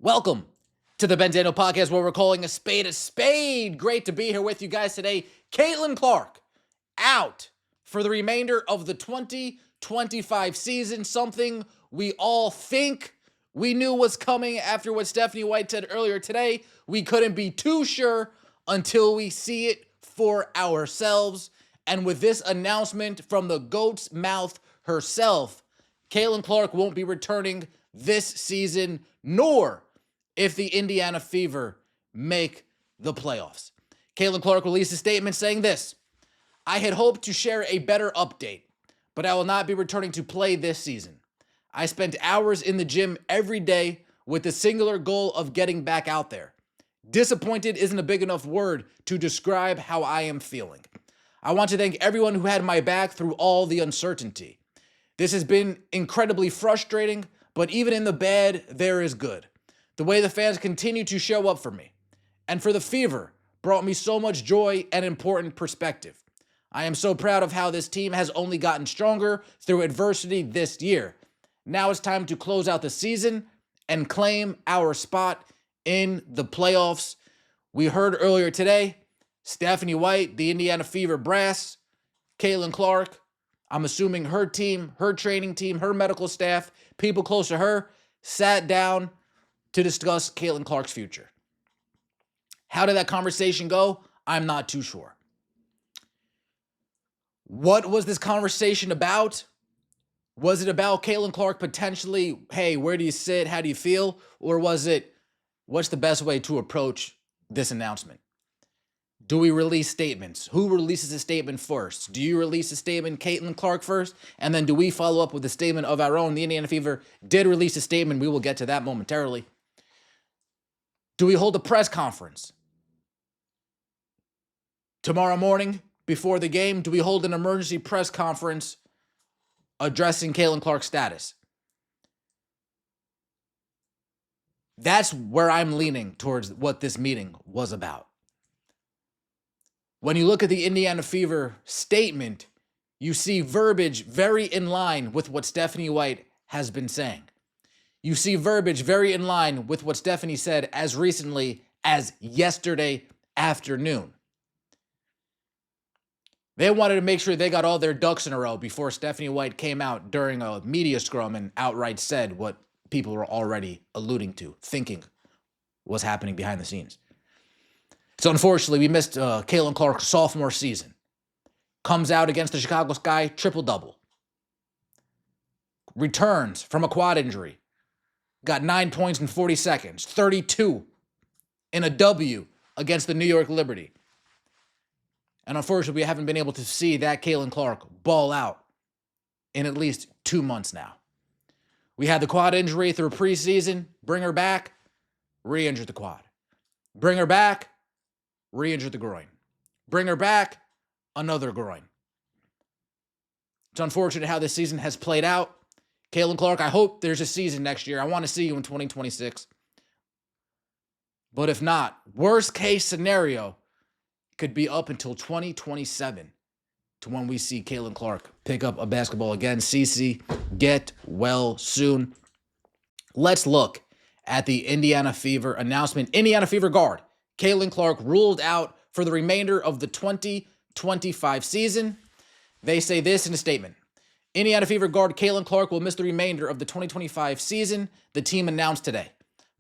Welcome to the Ben Daniel Podcast, where we're calling a spade a spade. Great to be here with you guys today. Caitlin Clark out for the remainder of the 2025 season. Something we all think we knew was coming after what Stephanie White said earlier today. We couldn't be too sure until we see it for ourselves. And with this announcement from the GOAT's mouth herself, Caitlin Clark won't be returning this season, nor if the Indiana Fever make the playoffs. Caitlin Clark released a statement saying this: "I had hoped to share a better update, but I will not be returning to play this season. I spent hours in the gym every day with the singular goal of getting back out there. Disappointed isn't a big enough word to describe how I am feeling. I want to thank everyone who had my back through all the uncertainty. This has been incredibly frustrating, but even in the bad, there is good. The way the fans continue to show up for me and for the Fever brought me so much joy and important perspective. I am so proud of how this team has only gotten stronger through adversity this year. Now it's time to close out the season and claim our spot in the playoffs." We heard earlier today, Stephanie White, the Indiana Fever brass, Caitlin Clark, I'm assuming her team, her training team, her medical staff, people close to her, sat down to discuss Caitlin Clark's future. How did that conversation go? I'm not too sure. What was this conversation about? Was it about Caitlin Clark potentially, hey, where do you sit? How do you feel? Or was it, what's the best way to approach this announcement? Do we release statements? Who releases a statement first? Do you release a statement, Caitlin Clark, first? And then do we follow up with a statement of our own? The Indiana Fever did release a statement. We will get to that momentarily. Do we hold a press conference tomorrow morning before the game? Do we hold an emergency press conference addressing Caitlin Clark's status? That's where I'm leaning towards what this meeting was about. When you look at the Indiana Fever statement, you see verbiage very in line with what Stephanie White has been saying. You see verbiage very in line with what Stephanie said as recently as yesterday afternoon. They wanted to make sure they got all their ducks in a row before Stephanie White came out during a media scrum and outright said what people were already alluding to, thinking was happening behind the scenes. So unfortunately, we missed Caitlin Clark's sophomore season. Comes out against the Chicago Sky, triple-double. Returns from a quad injury. Got 9 points in 40 seconds, 32 in a W against the New York Liberty. And unfortunately, we haven't been able to see that Caitlin Clark ball out in at least 2 months now. We had the quad injury through preseason, bring her back, re-injured the quad. Bring her back, re-injured the groin. Bring her back, another groin. It's unfortunate how this season has played out. Caitlin Clark, I hope there's a season next year. I want to see you in 2026. But if not, worst case scenario could be up until 2027 to when we see Caitlin Clark pick up a basketball again. Cece, get well soon. Let's look at the Indiana Fever announcement. Indiana Fever guard Caitlin Clark ruled out for the remainder of the 2025 season. They say this in a statement: Indiana Fever guard Caitlin Clark will miss the remainder of the 2025 season, the team announced today.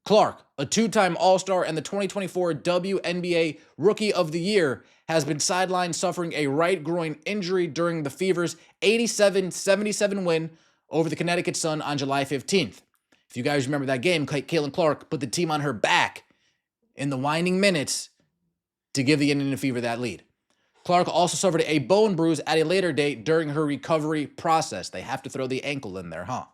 Clark, a two-time All-Star and the 2024 WNBA Rookie of the Year, has been sidelined suffering a right groin injury during the Fever's 87-77 win over the Connecticut Sun on July 15th. If you guys remember that game, Caitlin Clark put the team on her back in the winding minutes to give the Indiana Fever that lead. Clark also suffered a bone bruise at a later date during her recovery process. They have to throw the ankle in there, huh?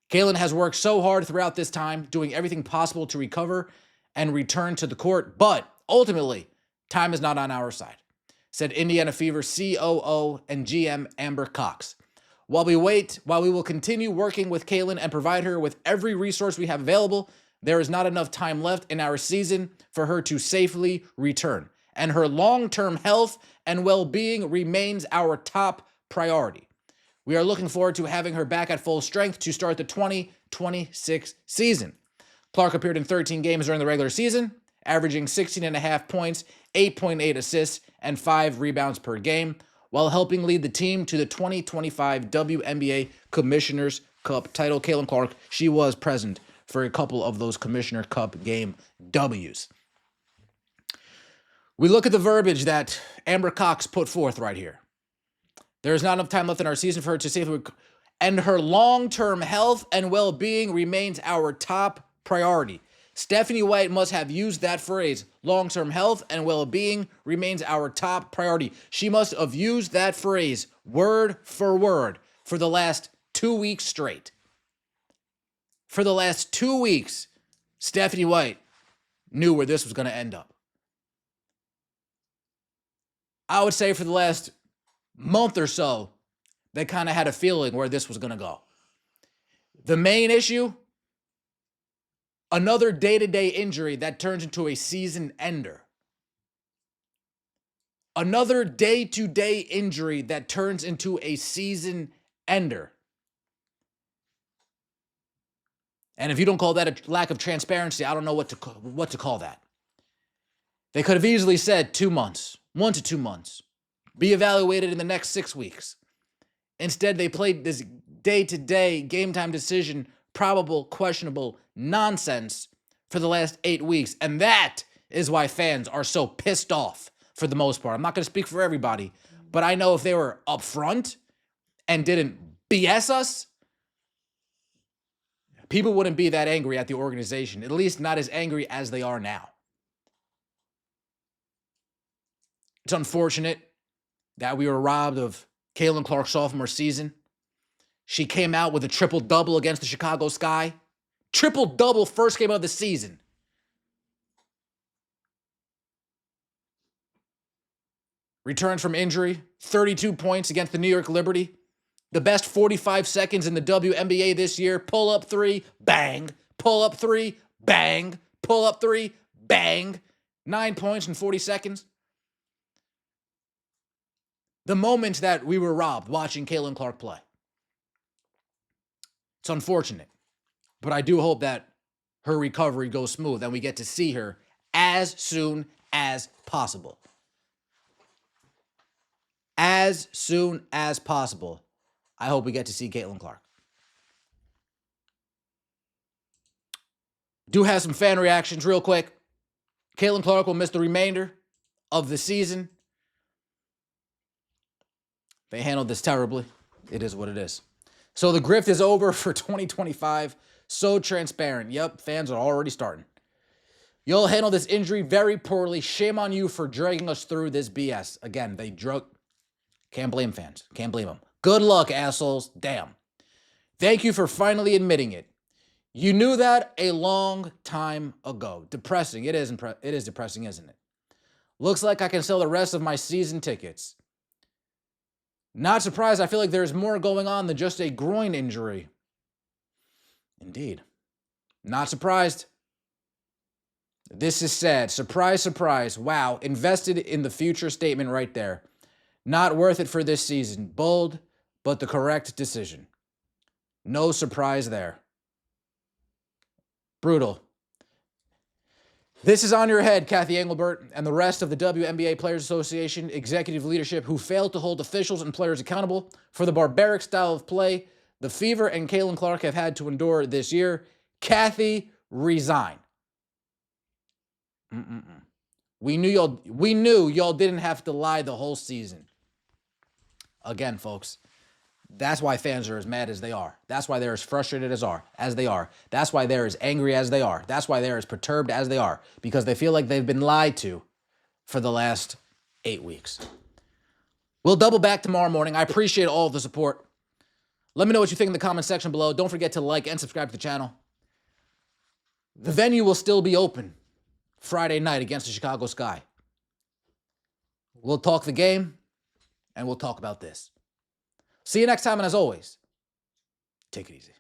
Caitlin has worked so hard throughout this time, doing everything possible to recover and return to the court, but ultimately, time is not on our side, said Indiana Fever COO and GM Amber Cox. While we will continue working with Caitlin and provide her with every resource we have available, there is not enough time left in our season for her to safely return, and her long-term health and well-being remains our top priority. We are looking forward to having her back at full strength to start the 2026 season. Clark appeared in 13 games during the regular season, averaging 16.5 points, 8.8 assists, and 5 rebounds per game, while helping lead the team to the 2025 WNBA Commissioner's Cup title. Caitlin Clark, she was present for a couple of those Commissioner Cup game W's. We look at the verbiage that Amber Cox put forth right here. There is not enough time left in our season for her to safely and her long-term health and well-being remains our top priority. Stephanie White must have used that phrase, long-term health and well-being remains our top priority. She must have used that phrase word for word for the last 2 weeks straight. For the last 2 weeks, Stephanie White knew where this was going to end up. I would say for the last month or so, they kind of had a feeling where this was going to go. The main issue, another day-to-day injury that turns into a season ender. Another day-to-day injury that turns into a season ender. And if you don't call that a lack of transparency, I don't know what to call that. They could have easily said 2 months, 1 to 2 months. Be evaluated in the next 6 weeks. Instead, they played this day-to-day, game-time decision, probable, questionable nonsense for the last 8 weeks. And that is why fans are so pissed off for the most part. I'm not going to speak for everybody, but I know if they were upfront and didn't BS us, people wouldn't be that angry at the organization, at least not as angry as they are now. It's unfortunate that we were robbed of Caitlin Clark's sophomore season. She came out with a triple-double against the Chicago Sky. Triple-double first game of the season. Returns from injury, 32 points against the New York Liberty. The best 45 seconds in the WNBA this year. Pull up three, bang. Pull up three, bang. Pull up three, bang. 9 points in 40 seconds. The moment that we were robbed watching Caitlin Clark play. It's unfortunate, but I do hope that her recovery goes smooth and we get to see her as soon as possible. As soon as possible, I hope we get to see Caitlin Clark. Do have some fan reactions real quick. Caitlin Clark will miss the remainder of the season. They handled this terribly. It is what it is. So the grift is over for 2025. So transparent. Yep, fans are already starting. You'll handle this injury very poorly. Shame on you for dragging us through this BS. Again, they drug. Can't blame fans. Can't blame them. Good luck, assholes. Damn. Thank you for finally admitting it. You knew that a long time ago. Depressing. It is depressing, isn't it? Looks like I can sell the rest of my season tickets. Not surprised. I feel like there's more going on than just a groin injury. Indeed. Not surprised. This is sad. Surprise, surprise. Wow. Invested in the future statement right there. Not worth it for this season. Bold, but the correct decision. No surprise there. Brutal. This is on your head, Cathy Engelbert, and the rest of the WNBA Players Association executive leadership who failed to hold officials and players accountable for the barbaric style of play the Fever and Caitlin Clark have had to endure this year. Cathy, resign. We knew y'all didn't have to lie the whole season. Again, folks, that's why fans are as mad as they are. That's why they're as frustrated as they are. That's why they're as angry as they are. That's why they're as perturbed as they are, because they feel like they've been lied to for the last 8 weeks. We'll double back tomorrow morning. I appreciate all of the support. Let me know what you think in the comment section below. Don't forget to like and subscribe to the channel. The venue will still be open Friday night against the Chicago Sky. We'll talk the game, and we'll talk about this. See you next time, and as always, take it easy.